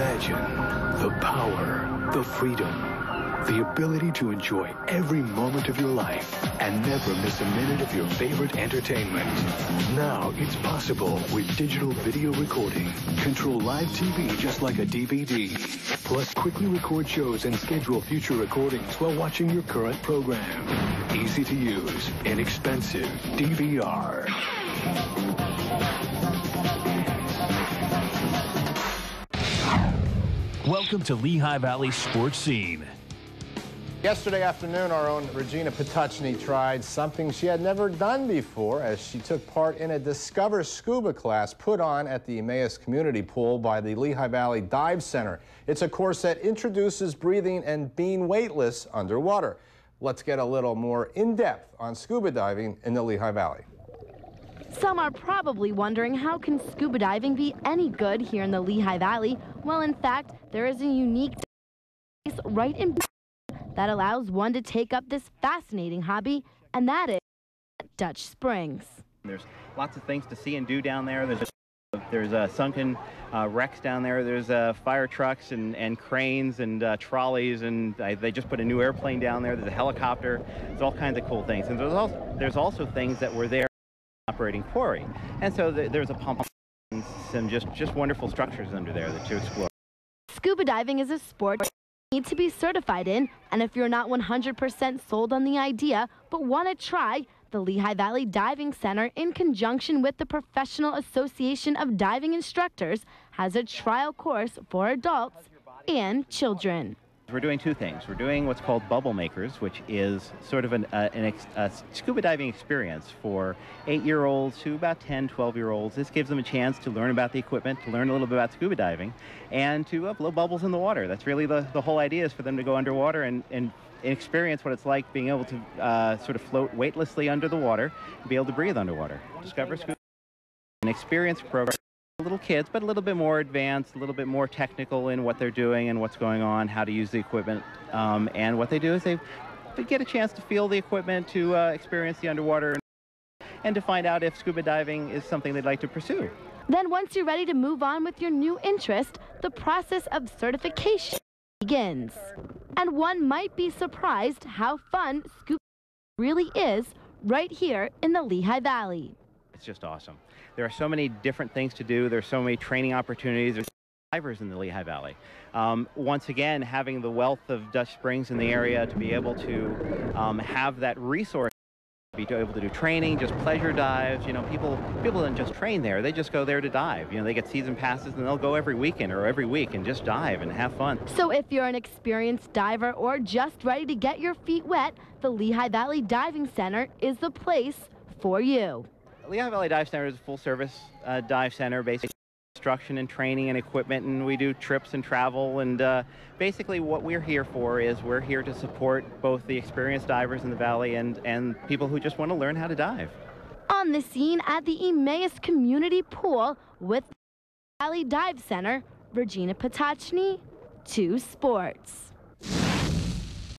Imagine the power, the freedom, the ability to enjoy every moment of your life and never miss a minute of your favorite entertainment. Now it's possible with digital video recording. Control live TV just like a DVD. Plus quickly record shows and schedule future recordings while watching your current program. Easy to use, inexpensive DVR. Welcome to Lehigh Valley Sports Scene. Yesterday afternoon, our own Regina Potocnie tried something she had never done before as she took part in a Discover Scuba class put on at the Emmaus Community Pool by the Lehigh Valley Dive Center. It's a course that introduces breathing and being weightless underwater. Let's get a little more in-depth on scuba diving in the Lehigh Valley. Some are probably wondering, how can scuba diving be any good here in the Lehigh Valley? Well, in fact, there is a unique place right in that allows one to take up this fascinating hobby, and that is Dutch Springs. There's lots of things to see and do down there. There's sunken wrecks down there. There's fire trucks and cranes and trolleys, and they just put a new airplane down there. There's a helicopter. There's all kinds of cool things. And there's also things that were there operating quarry. And so there's a pump and some just wonderful structures under there that you explore. Scuba diving is a sport you need to be certified in, and if you're not 100% sold on the idea but want to try, the Lehigh Valley Diving Center, in conjunction with the Professional Association of Diving Instructors, has a trial course for adults and children. We're doing two things. We're doing what's called Bubble Makers, which is sort of a scuba diving experience for 8-year-olds to about 10, 12-year-olds. This gives them a chance to learn about the equipment, to learn a little bit about scuba diving, and to blow bubbles in the water. That's really the whole idea, is for them to go underwater and experience what it's like being able to sort of float weightlessly under the water and be able to breathe underwater. Discover Scuba, an experience program. Little kids, but a little bit more advanced, a little bit more technical in what they're doing and what's going on, how to use the equipment. And what they do is they get a chance to feel the equipment, to experience the underwater, and to find out if scuba diving is something they'd like to pursue. Then once you're ready to move on with your new interest, the process of certification begins. And one might be surprised how fun scuba really is right here in the Lehigh Valley. It's just awesome. There are so many different things to do. There's so many training opportunities. There's divers in the Lehigh Valley. Once again, having the wealth of Dutch Springs in the area to be able to have that resource, be able to do training, just pleasure dives. You know, people don't just train there. They just go there to dive. You know, they get season passes and they'll go every weekend or every week and just dive and have fun. So if you're an experienced diver or just ready to get your feet wet, the Lehigh Valley Diving Center is the place for you. Lehigh Valley Dive Center is a full-service dive center, basically instruction and training and equipment, and we do trips and travel. And basically what we're here for is we're here to support both the experienced divers in the valley and people who just want to learn how to dive. On the scene at the Emmaus Community Pool with the Valley Dive Center, Regina Potocnie, 2 Sports.